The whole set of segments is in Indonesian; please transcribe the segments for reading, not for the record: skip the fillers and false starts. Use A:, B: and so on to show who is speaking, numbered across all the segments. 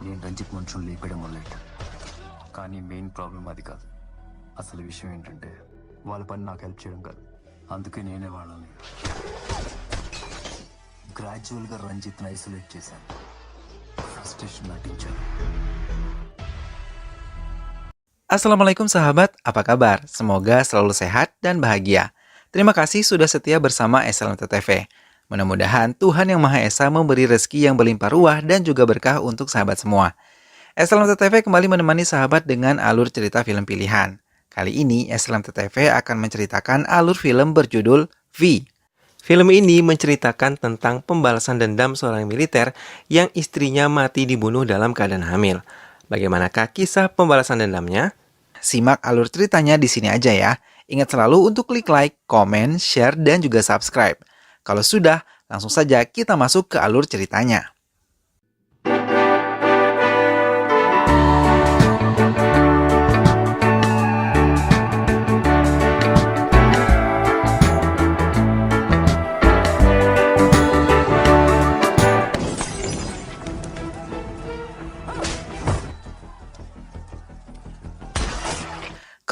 A: నేను రంజిత్ మనుషులు లేపేయడం మొదలెట్టాను. కానీ మెయిన్ ప్రాబ్లం అది కాదు. అసలు విషయం ఏంటంటే వాళ్ళ పని నాకు హెల్ప్ చేయడం కాదు. అందుకే నేనే వాళ్ళని గ్రాడ్యువల్గా రంజిత్ని ఐసోలేట్ చేశాను. ఫ్రస్ట్రేషన్ నటించాను.
B: Assalamualaikum sahabat, apa kabar? Semoga selalu sehat dan bahagia. Terima kasih sudah setia bersama SLMT TV. Mudah-mudahan Tuhan Yang Maha Esa memberi rezeki yang berlimpah ruah dan juga berkah untuk sahabat semua. SLMT TV kembali menemani sahabat dengan alur cerita film pilihan. Kali ini SLMT TV akan menceritakan alur film berjudul V. Film ini menceritakan tentang pembalasan dendam seorang militer yang istrinya mati dibunuh dalam keadaan hamil. Bagaimanakah kisah pembalasan dendamnya? Simak alur ceritanya di sini aja ya. Ingat selalu untuk klik like, komen, share, dan juga subscribe. Kalau sudah, langsung saja kita masuk ke alur ceritanya.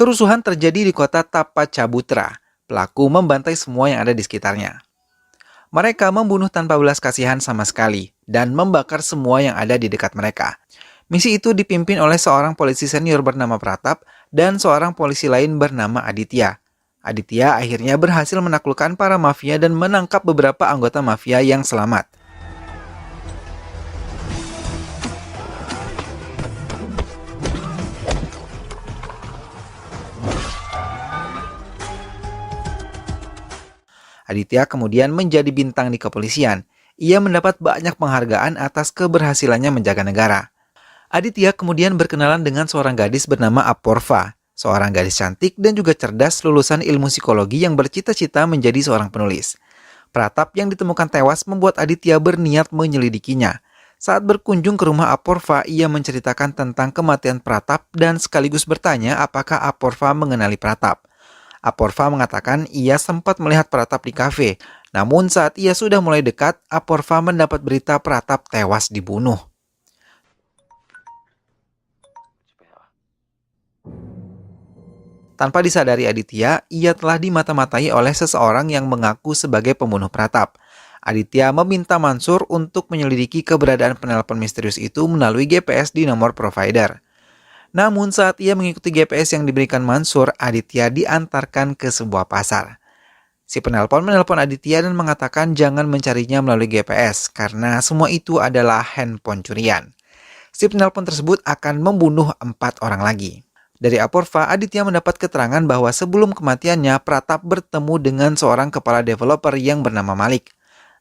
B: Kerusuhan terjadi di kota Tapacabutra. Pelaku membantai semua yang ada di sekitarnya. Mereka membunuh tanpa belas kasihan sama sekali dan membakar semua yang ada di dekat mereka. Misi itu dipimpin oleh seorang polisi senior bernama Pratap dan seorang polisi lain bernama Aditya. Aditya akhirnya berhasil menaklukkan para mafia dan menangkap beberapa anggota mafia yang selamat. Aditya kemudian menjadi bintang di kepolisian. Ia mendapat banyak penghargaan atas keberhasilannya menjaga negara. Aditya kemudian berkenalan dengan seorang gadis bernama Aporva, seorang gadis cantik dan juga cerdas lulusan ilmu psikologi yang bercita-cita menjadi seorang penulis. Pratap yang ditemukan tewas membuat Aditya berniat menyelidikinya. Saat berkunjung ke rumah Aporva, ia menceritakan tentang kematian Pratap dan sekaligus bertanya apakah Aporva mengenali Pratap. Aporva mengatakan ia sempat melihat Pratap di kafe. Namun saat ia sudah mulai dekat, Aporva mendapat berita Pratap tewas dibunuh. Tanpa disadari Aditya, ia telah dimata-matai oleh seseorang yang mengaku sebagai pembunuh Pratap. Aditya meminta Mansur untuk menyelidiki keberadaan penelpon misterius itu melalui GPS di nomor provider. Namun saat ia mengikuti GPS yang diberikan Mansur, Aditya diantarkan ke sebuah pasar. Si penelpon menelpon Aditya dan mengatakan jangan mencarinya melalui GPS karena semua itu adalah handphone curian. Si penelpon tersebut akan membunuh 4 orang lagi. Dari Aporva, Aditya mendapat keterangan bahwa sebelum kematiannya, Pratap bertemu dengan seorang kepala developer yang bernama Malik.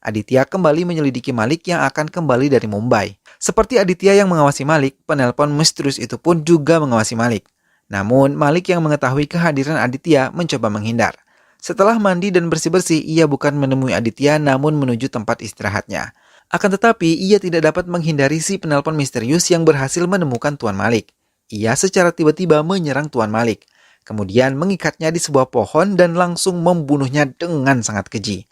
B: Aditya kembali menyelidiki Malik yang akan kembali dari Mumbai. Seperti Aditya yang mengawasi Malik, penelpon misterius itu pun juga mengawasi Malik. Namun, Malik yang mengetahui kehadiran Aditya mencoba menghindar. Setelah mandi dan bersih-bersih, ia bukan menemui Aditya namun menuju tempat istirahatnya. Akan tetapi, ia tidak dapat menghindari si penelpon misterius yang berhasil menemukan Tuan Malik. Ia secara tiba-tiba menyerang Tuan Malik. Kemudian mengikatnya di sebuah pohon dan langsung membunuhnya dengan sangat keji.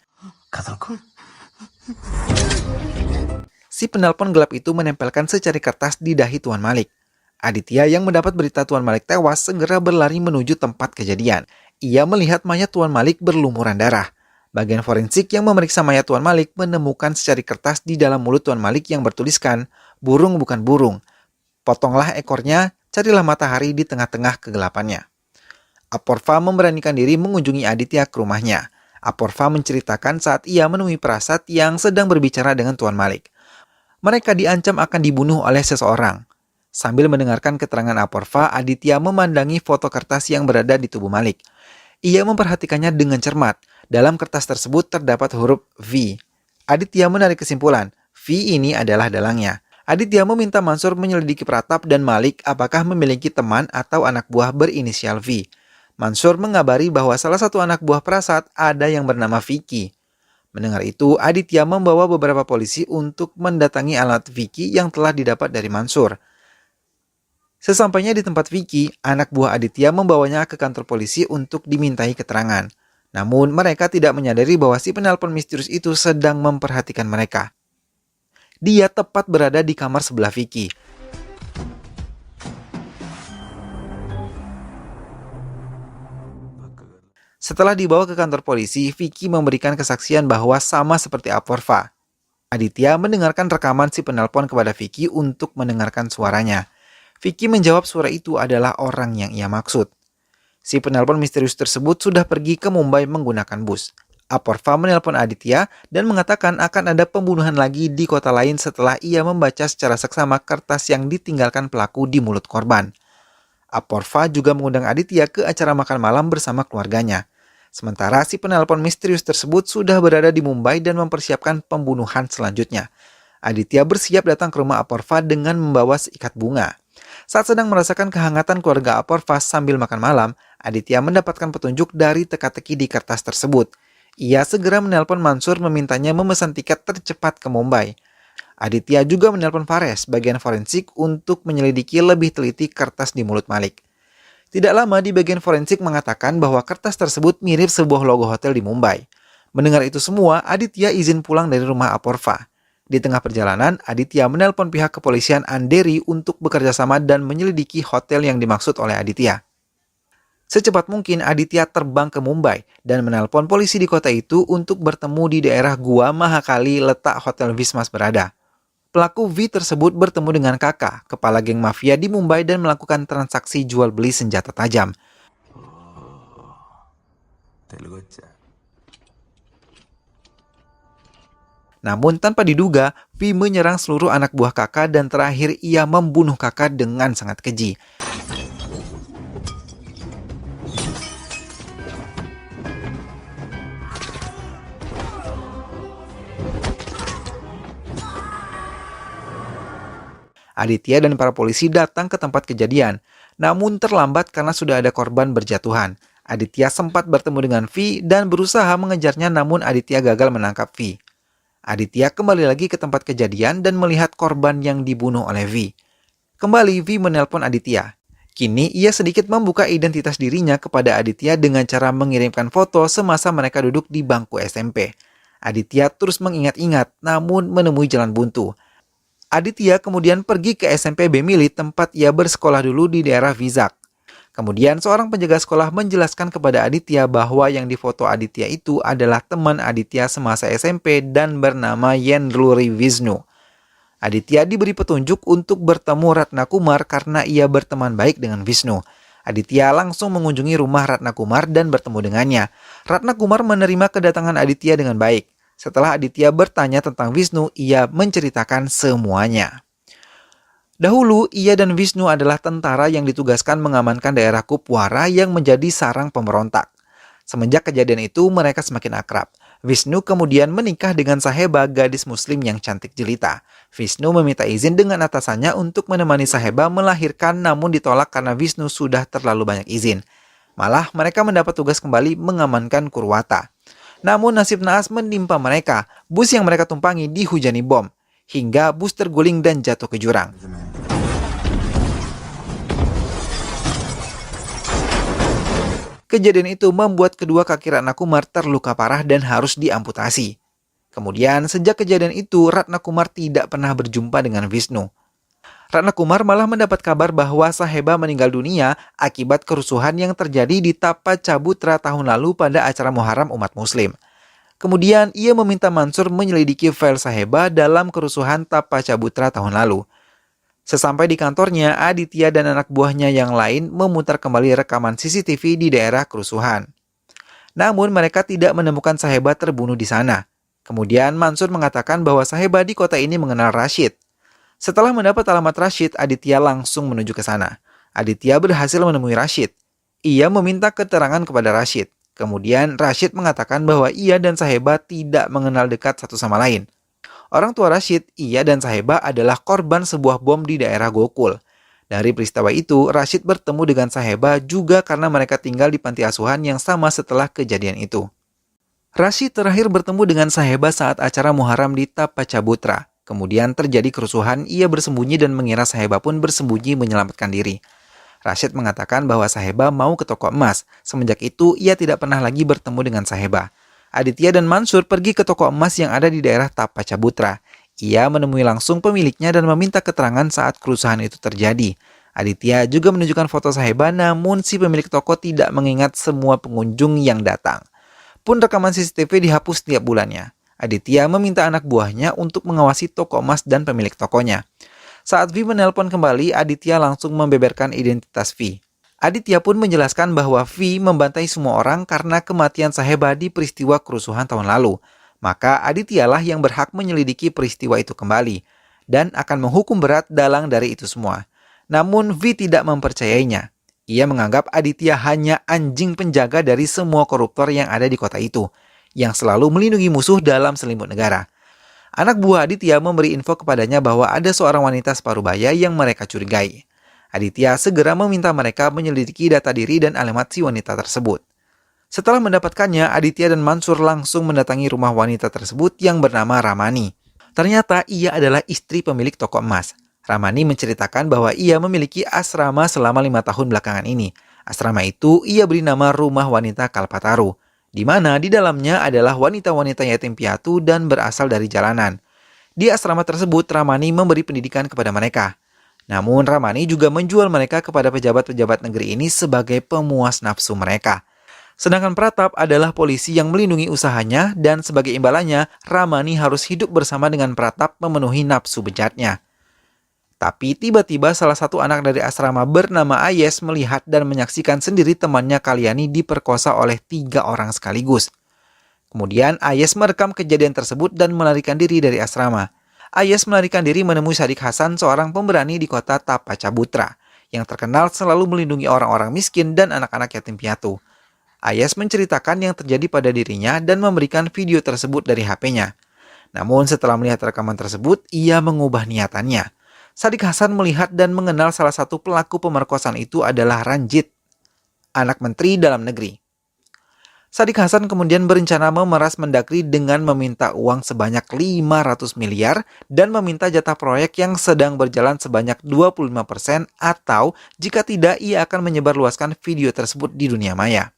B: Si penelpon gelap itu menempelkan secari kertas di dahi Tuan Malik. Aditya yang mendapat berita Tuan Malik tewas segera berlari menuju tempat kejadian. Ia melihat mayat Tuan Malik berlumuran darah. Bagian forensik yang memeriksa mayat Tuan Malik menemukan secari kertas di dalam mulut Tuan Malik yang bertuliskan, "Burung bukan burung. Potonglah ekornya, carilah matahari di tengah-tengah kegelapannya." Aporva memberanikan diri mengunjungi Aditya ke rumahnya. Aporva menceritakan saat ia menemui Prasad yang sedang berbicara dengan Tuan Malik. Mereka diancam akan dibunuh oleh seseorang. Sambil mendengarkan keterangan Aporva, Aditya memandangi foto kertas yang berada di tubuh Malik. Ia memperhatikannya dengan cermat. Dalam kertas tersebut terdapat huruf V. Aditya menarik kesimpulan, V ini adalah dalangnya. Aditya meminta Mansur menyelidiki Pratap dan Malik apakah memiliki teman atau anak buah berinisial V. Mansur mengabari bahwa salah satu anak buah Prasad ada yang bernama Vicky. Mendengar itu, Aditya membawa beberapa polisi untuk mendatangi alamat Vicky yang telah didapat dari Mansur. Sesampainya di tempat Vicky, anak buah Aditya membawanya ke kantor polisi untuk dimintai keterangan. Namun mereka tidak menyadari bahwa si penelpon misterius itu sedang memperhatikan mereka. Dia tepat berada di kamar sebelah Vicky. Setelah dibawa ke kantor polisi, Vicky memberikan kesaksian bahwa sama seperti Aporva. Aditya mendengarkan rekaman si penelpon kepada Vicky untuk mendengarkan suaranya. Vicky menjawab suara itu adalah orang yang ia maksud. Si penelpon misterius tersebut sudah pergi ke Mumbai menggunakan bus. Aporva menelpon Aditya dan mengatakan akan ada pembunuhan lagi di kota lain setelah ia membaca secara seksama kertas yang ditinggalkan pelaku di mulut korban. Aporva juga mengundang Aditya ke acara makan malam bersama keluarganya. Sementara si penelpon misterius tersebut sudah berada di Mumbai dan mempersiapkan pembunuhan selanjutnya. Aditya bersiap datang ke rumah Aporva dengan membawa seikat bunga. Saat sedang merasakan kehangatan keluarga Aporva sambil makan malam, Aditya mendapatkan petunjuk dari teka-teki di kertas tersebut. Ia segera menelpon Mansur memintanya memesan tiket tercepat ke Mumbai. Aditya juga menelpon Fares, bagian forensik, untuk menyelidiki lebih teliti kertas di mulut Malik. Tidak lama di bagian forensik mengatakan bahwa kertas tersebut mirip sebuah logo hotel di Mumbai. Mendengar itu semua, Aditya izin pulang dari rumah Aporva. Di tengah perjalanan, Aditya menelpon pihak kepolisian Andheri untuk bekerja sama dan menyelidiki hotel yang dimaksud oleh Aditya. Secepat mungkin Aditya terbang ke Mumbai dan menelpon polisi di kota itu untuk bertemu di daerah Gua Mahakali letak Hotel Wismas berada. Pelaku V tersebut bertemu dengan kakak, kepala geng mafia di Mumbai dan melakukan transaksi jual beli senjata tajam. Namun tanpa diduga, V menyerang seluruh anak buah kakak dan terakhir ia membunuh kakak dengan sangat keji. Aditya dan para polisi datang ke tempat kejadian, namun terlambat karena sudah ada korban berjatuhan. Aditya sempat bertemu dengan V dan berusaha mengejarnya, namun Aditya gagal menangkap V. Aditya kembali lagi ke tempat kejadian dan melihat korban yang dibunuh oleh V. Kembali V menelpon Aditya. Kini ia sedikit membuka identitas dirinya kepada Aditya dengan cara mengirimkan foto semasa mereka duduk di bangku SMP. Aditya terus mengingat-ingat, namun menemui jalan buntu. Aditya kemudian pergi ke SMP Bemili tempat ia bersekolah dulu di daerah Vizag. Kemudian seorang penjaga sekolah menjelaskan kepada Aditya bahwa yang difoto Aditya itu adalah teman Aditya semasa SMP dan bernama Yendruri Wisnu. Aditya diberi petunjuk untuk bertemu Ratna Kumar karena ia berteman baik dengan Wisnu. Aditya langsung mengunjungi rumah Ratna Kumar dan bertemu dengannya. Ratna Kumar menerima kedatangan Aditya dengan baik. Setelah Aditya bertanya tentang Wisnu, ia menceritakan semuanya. Dahulu, ia dan Wisnu adalah tentara yang ditugaskan mengamankan daerah Kupwara yang menjadi sarang pemberontak. Semenjak kejadian itu, mereka semakin akrab. Wisnu kemudian menikah dengan Saheba, gadis muslim yang cantik jelita. Wisnu meminta izin dengan atasannya untuk menemani Saheba melahirkan, namun ditolak karena Wisnu sudah terlalu banyak izin. Malah, mereka mendapat tugas kembali mengamankan Kurwata. Namun nasib naas menimpa mereka. Bus yang mereka tumpangi dihujani bom, hingga bus terguling dan jatuh ke jurang. Kejadian itu membuat kedua kaki Ratna Kumar terluka parah dan harus diamputasi. Kemudian sejak kejadian itu Ratna Kumar tidak pernah berjumpa dengan Wisnu. Ratna Kumar malah mendapat kabar bahwa Saheba meninggal dunia akibat kerusuhan yang terjadi di Tapa Cabutra tahun lalu pada acara Muharram umat muslim. Kemudian ia meminta Mansur menyelidiki file Saheba dalam kerusuhan Tapa Cabutra tahun lalu. Sesampai di kantornya, Aditya dan anak buahnya yang lain memutar kembali rekaman CCTV di daerah kerusuhan. Namun mereka tidak menemukan Saheba terbunuh di sana. Kemudian Mansur mengatakan bahwa Saheba di kota ini mengenal Rashid. Setelah mendapat alamat Rashid, Aditya langsung menuju ke sana. Aditya berhasil menemui Rashid. Ia meminta keterangan kepada Rashid. Kemudian Rashid mengatakan bahwa ia dan Saheba tidak mengenal dekat satu sama lain. Orang tua Rashid, ia dan Saheba adalah korban sebuah bom di daerah Gokul. Dari peristiwa itu, Rashid bertemu dengan Saheba juga karena mereka tinggal di panti asuhan yang sama setelah kejadian itu. Rashid terakhir bertemu dengan Saheba saat acara Muharram di Tapa Cabutra. Kemudian terjadi kerusuhan, ia bersembunyi dan mengira Saheba pun bersembunyi menyelamatkan diri. Rashid mengatakan bahwa Saheba mau ke toko emas. Semenjak itu, ia tidak pernah lagi bertemu dengan Saheba. Aditya dan Mansur pergi ke toko emas yang ada di daerah Tapa Cabutra. Ia menemui langsung pemiliknya dan meminta keterangan saat kerusuhan itu terjadi. Aditya juga menunjukkan foto Saheba, namun si pemilik toko tidak mengingat semua pengunjung yang datang. Pun rekaman CCTV dihapus setiap bulannya. Aditya meminta anak buahnya untuk mengawasi toko emas dan pemilik tokonya. Saat V menelpon kembali, Aditya langsung membeberkan identitas V. Aditya pun menjelaskan bahwa V membantai semua orang karena kematian Saheba di peristiwa kerusuhan tahun lalu. Maka Adityalah yang berhak menyelidiki peristiwa itu kembali dan akan menghukum berat dalang dari itu semua. Namun V tidak mempercayainya. Ia menganggap Aditya hanya anjing penjaga dari semua koruptor yang ada di kota itu, yang selalu melindungi musuh dalam selimut negara. Anak buah Aditya memberi info kepadanya bahwa ada seorang wanita separuh baya yang mereka curigai. Aditya segera meminta mereka menyelidiki data diri dan alamat si wanita tersebut. Setelah mendapatkannya, Aditya dan Mansur langsung mendatangi rumah wanita tersebut yang bernama Ramani. Ternyata ia adalah istri pemilik toko emas. Ramani menceritakan bahwa ia memiliki asrama selama 5 tahun belakangan ini. Asrama itu ia beri nama Rumah Wanita Kalpataru, di mana di dalamnya adalah wanita-wanita yatim piatu dan berasal dari jalanan. Di asrama tersebut, Ramani memberi pendidikan kepada mereka. Namun Ramani juga menjual mereka kepada pejabat-pejabat negeri ini sebagai pemuas nafsu mereka. Sedangkan Pratap adalah polisi yang melindungi usahanya dan sebagai imbalannya, Ramani harus hidup bersama dengan Pratap memenuhi nafsu bejatnya. Tapi tiba-tiba salah satu anak dari asrama bernama Ayes melihat dan menyaksikan sendiri temannya Kalyani diperkosa oleh 3 orang sekaligus. Kemudian Ayes merekam kejadian tersebut dan melarikan diri dari asrama. Ayes melarikan diri menemui Sadik Hasan, seorang pemberani di kota Tapacabutra, yang terkenal selalu melindungi orang-orang miskin dan anak-anak yatim piatu. Ayes menceritakan yang terjadi pada dirinya dan memberikan video tersebut dari HP-nya. Namun setelah melihat rekaman tersebut, ia mengubah niatannya. Sadik Hasan melihat dan mengenal salah satu pelaku pemerkosaan itu adalah Ranjit, anak Menteri Dalam Negeri. Sadik Hasan kemudian berencana memeras Mendagri dengan meminta uang sebanyak 500 miliar dan meminta jatah proyek yang sedang berjalan sebanyak 25% atau jika tidak ia akan menyebarluaskan video tersebut di dunia maya.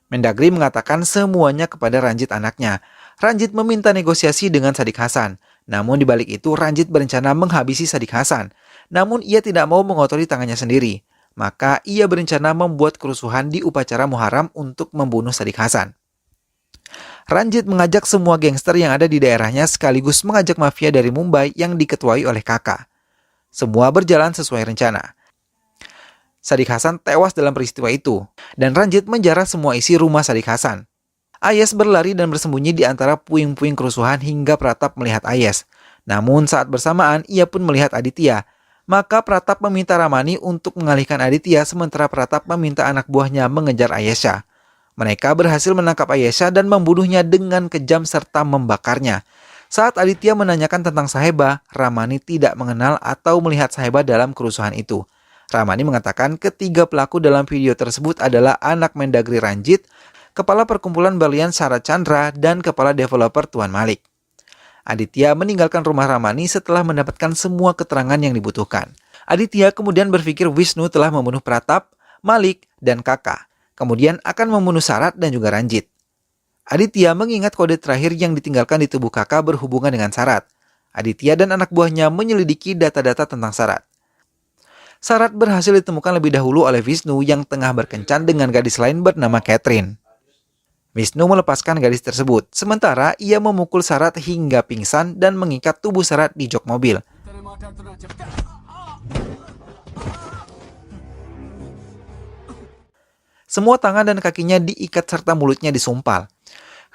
B: Mendagri mengatakan semuanya kepada Ranjit anaknya. Ranjit meminta negosiasi dengan Sadik Hasan. Namun di balik itu Ranjit berencana menghabisi Sadik Hasan. Namun ia tidak mau mengotori tangannya sendiri. Maka ia berencana membuat kerusuhan di upacara Muharram untuk membunuh Sadik Hasan. Ranjit mengajak semua gangster yang ada di daerahnya sekaligus mengajak mafia dari Mumbai yang diketuai oleh kakak. Semua berjalan sesuai rencana. Sadik Hasan tewas dalam peristiwa itu, dan Ranjit menjarah semua isi rumah Sadik Hasan. Ayes berlari dan bersembunyi di antara puing-puing kerusuhan hingga Pratap melihat Ayes. Namun saat bersamaan ia pun melihat Aditya. Maka Pratap meminta Ramani untuk mengalihkan Aditya sementara Pratap meminta anak buahnya mengejar Ayesha. Mereka berhasil menangkap Ayesha dan membunuhnya dengan kejam serta membakarnya. Saat Aditya menanyakan tentang Saheba, Ramani tidak mengenal atau melihat Saheba dalam kerusuhan itu. Ramani mengatakan ketiga pelaku dalam video tersebut adalah anak Mendagri Ranjit, kepala perkumpulan berlian Syarat Chandra, dan kepala developer Tuan Malik. Aditya meninggalkan rumah Ramani setelah mendapatkan semua keterangan yang dibutuhkan. Aditya kemudian berpikir Wisnu telah membunuh Pratap, Malik, dan kakak. Kemudian akan membunuh Syarat dan juga Ranjit. Aditya mengingat kode terakhir yang ditinggalkan di tubuh kakak berhubungan dengan Syarat. Aditya dan anak buahnya menyelidiki data-data tentang Syarat. Syarat berhasil ditemukan lebih dahulu oleh Wisnu yang tengah berkencan dengan gadis lain bernama Catherine. Wisnu melepaskan gadis tersebut, sementara ia memukul Syarat hingga pingsan dan mengikat tubuh Syarat di jok mobil. Semua tangan dan kakinya diikat serta mulutnya disumpal.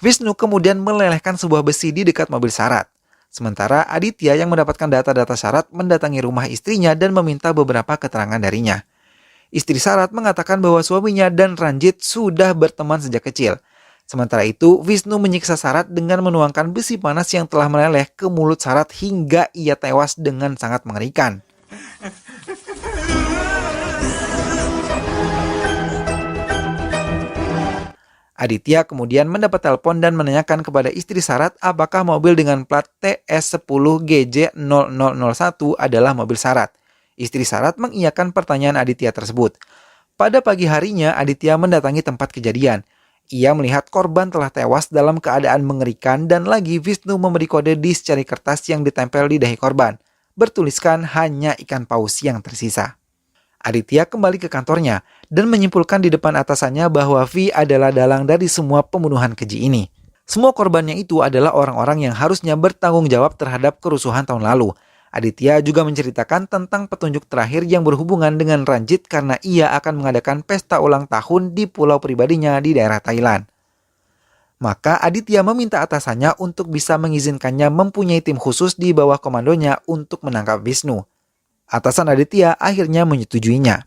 B: Wisnu kemudian melelehkan sebuah besi di dekat mobil Syarat. Sementara Aditya yang mendapatkan data-data Syarat mendatangi rumah istrinya dan meminta beberapa keterangan darinya. Istri Syarat mengatakan bahwa suaminya dan Ranjit sudah berteman sejak kecil. Sementara itu, Wisnu menyiksa Syarat dengan menuangkan besi panas yang telah meleleh ke mulut Syarat hingga ia tewas dengan sangat mengerikan. Aditya kemudian mendapat telepon dan menanyakan kepada istri Syarat apakah mobil dengan plat TS10GJ0001 adalah mobil Syarat. Istri Syarat mengiyakan pertanyaan Aditya tersebut. Pada pagi harinya, Aditya mendatangi tempat kejadian. Ia melihat korban telah tewas dalam keadaan mengerikan dan lagi Wisnu memberi kode di secari kertas yang ditempel di dahi korban. bertuliskan hanya ikan paus yang tersisa. Aditya kembali ke kantornya dan menyimpulkan di depan atasannya bahwa V adalah dalang dari semua pembunuhan keji ini. Semua korbannya itu adalah orang-orang yang harusnya bertanggung jawab terhadap kerusuhan tahun lalu. Aditya juga menceritakan tentang petunjuk terakhir yang berhubungan dengan Ranjit karena ia akan mengadakan pesta ulang tahun di pulau pribadinya di daerah Thailand. Maka Aditya meminta atasannya untuk bisa mengizinkannya mempunyai tim khusus di bawah komandonya untuk menangkap Wisnu. Atasan Aditya akhirnya menyetujuinya.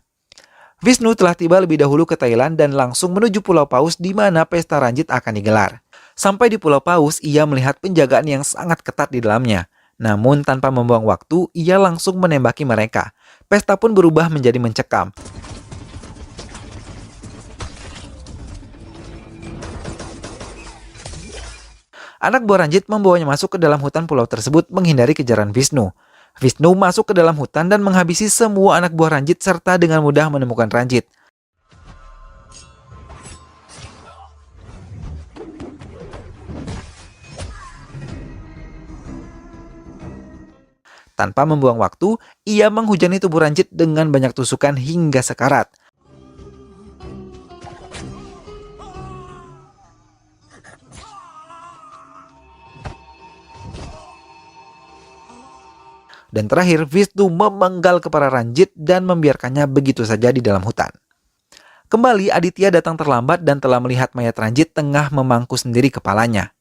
B: Wisnu telah tiba lebih dahulu ke Thailand dan langsung menuju Pulau Paus di mana pesta Ranjit akan digelar. Sampai di Pulau Paus, ia melihat penjagaan yang sangat ketat di dalamnya. Namun tanpa membuang waktu, ia langsung menembaki mereka. Pesta pun berubah menjadi mencekam. Anak buah Ranjit membawanya masuk ke dalam hutan pulau tersebut menghindari kejaran Wisnu. Wisnu masuk ke dalam hutan dan menghabisi semua anak buah Ranjit serta dengan mudah menemukan Ranjit. Tanpa membuang waktu, ia menghujani tubuh Ranjit dengan banyak tusukan hingga sekarat. Dan terakhir, Wisnu memenggal kepala Ranjit dan membiarkannya begitu saja di dalam hutan. Kembali, Aditya datang terlambat dan telah melihat mayat Ranjit tengah memangku sendiri kepalanya.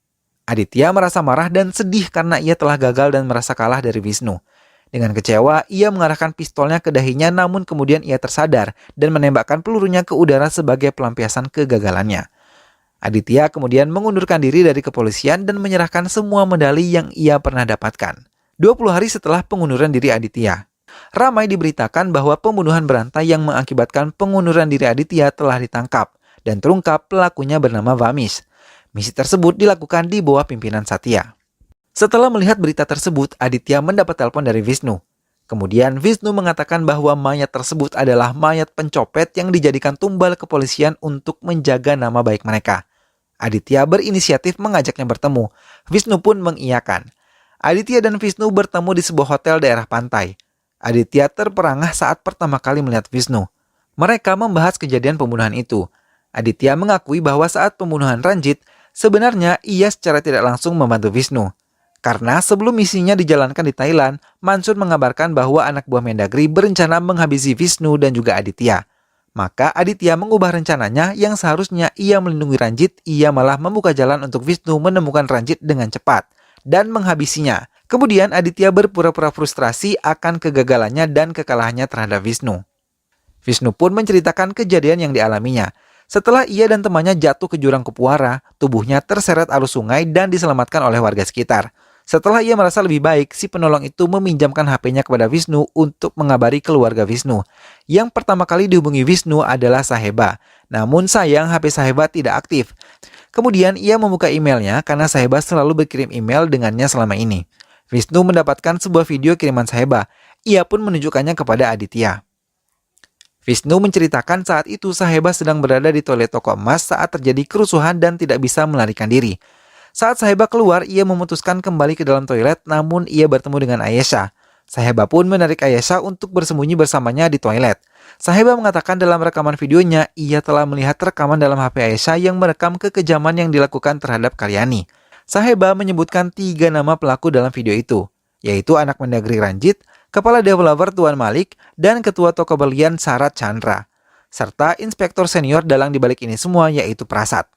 B: Aditya merasa marah dan sedih karena ia telah gagal dan merasa kalah dari Wisnu. Dengan kecewa, ia mengarahkan pistolnya ke dahinya namun kemudian ia tersadar dan menembakkan pelurunya ke udara sebagai pelampiasan kegagalannya. Aditya kemudian mengundurkan diri dari kepolisian dan menyerahkan semua medali yang ia pernah dapatkan. 20 hari setelah pengunduran diri Aditya, ramai diberitakan bahwa pembunuhan berantai yang mengakibatkan pengunduran diri Aditya telah ditangkap dan terungkap pelakunya bernama Vamis. Misi tersebut dilakukan di bawah pimpinan Satya. Setelah melihat berita tersebut, Aditya mendapat telepon dari Wisnu. Kemudian Wisnu mengatakan bahwa mayat tersebut adalah mayat pencopet yang dijadikan tumbal kepolisian untuk menjaga nama baik mereka. Aditya berinisiatif mengajaknya bertemu. Wisnu pun mengiyakan. Aditya dan Wisnu bertemu di sebuah hotel daerah pantai. Aditya terperangah saat pertama kali melihat Wisnu. Mereka membahas kejadian pembunuhan itu. Aditya mengakui bahwa saat pembunuhan Ranjit, sebenarnya ia secara tidak langsung membantu Wisnu. Karena sebelum misinya dijalankan di Thailand, Mansur mengabarkan bahwa anak buah Mendagri berencana menghabisi Wisnu dan juga Aditya. Maka Aditya mengubah rencananya yang seharusnya ia melindungi Ranjit, ia malah membuka jalan untuk Wisnu menemukan Ranjit dengan cepat dan menghabisinya. Kemudian Aditya berpura-pura frustrasi akan kegagalannya dan kekalahannya terhadap Wisnu. Wisnu pun menceritakan kejadian yang dialaminya. Setelah ia dan temannya jatuh ke jurang Kupuara, tubuhnya terseret arus sungai dan diselamatkan oleh warga sekitar. Setelah ia merasa lebih baik, si penolong itu meminjamkan HP-nya kepada Wisnu untuk mengabari keluarga Wisnu. Yang pertama kali dihubungi Wisnu adalah Saheba. Namun sayang HP Saheba tidak aktif. Kemudian ia membuka emailnya karena Saheba selalu berkirim email dengannya selama ini. Wisnu mendapatkan sebuah video kiriman Saheba. Ia pun menunjukkannya kepada Aditya. Wisnu menceritakan saat itu Saheba sedang berada di toilet toko emas saat terjadi kerusuhan dan tidak bisa melarikan diri. Saat Saheba keluar, ia memutuskan kembali ke dalam toilet namun ia bertemu dengan Ayesha. Saheba pun menarik Ayesha untuk bersembunyi bersamanya di toilet. Saheba mengatakan dalam rekaman videonya, ia telah melihat rekaman dalam HP Ayesha yang merekam kekejaman yang dilakukan terhadap Kalyani. Saheba menyebutkan 3 nama pelaku dalam video itu, yaitu anak Mendagri Ranjit, kepala developer Tuan Malik, dan ketua toko berlian Sarat Chandra, serta inspektor senior dalang dibalik ini semua yaitu Prasad.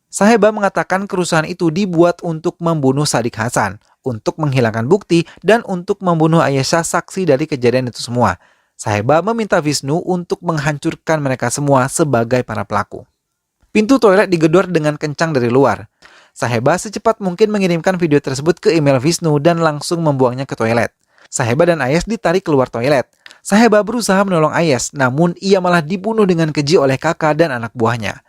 B: Saheba mengatakan kerusuhan itu dibuat untuk membunuh Sadiq Hasan, untuk menghilangkan bukti, dan untuk membunuh Ayesha saksi dari kejadian itu semua. Saheba meminta Wisnu untuk menghancurkan mereka semua sebagai para pelaku. Pintu toilet digedor dengan kencang dari luar. Saheba secepat mungkin mengirimkan video tersebut ke email Wisnu dan langsung membuangnya ke toilet. Saheba dan Ayes ditarik keluar toilet. Saheba berusaha menolong Ayes, namun ia malah dibunuh dengan keji oleh kakak dan anak buahnya.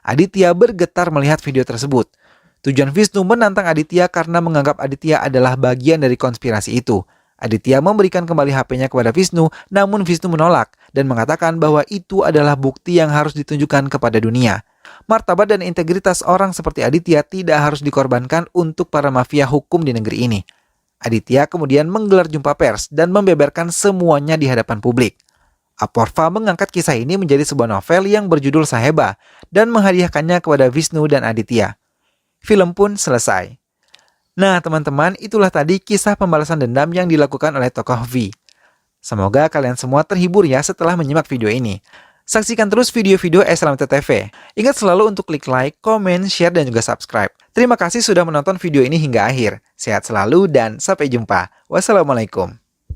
B: Aditya bergetar melihat video tersebut. Tujuan Wisnu menantang Aditya karena menganggap Aditya adalah bagian dari konspirasi itu. Aditya memberikan kembali HP-nya kepada Wisnu, namun Wisnu menolak dan mengatakan bahwa itu adalah bukti yang harus ditunjukkan kepada dunia. martabat dan integritas orang seperti Aditya tidak harus dikorbankan untuk para mafia hukum di negeri ini. Aditya kemudian menggelar jumpa pers dan membeberkan semuanya di hadapan publik. Aporva mengangkat kisah ini menjadi sebuah novel yang berjudul Saheba dan menghadiahkannya kepada Wisnu dan Aditya. Film pun selesai. Nah teman-teman, itulah tadi kisah pembalasan dendam yang dilakukan oleh tokoh V. Semoga kalian semua terhibur ya setelah menyimak video ini. Saksikan terus video-video Slamet TV. Ingat selalu untuk klik like, komen, share, dan juga subscribe. Terima kasih sudah menonton video ini hingga akhir. Sehat selalu dan sampai jumpa. Wassalamualaikum.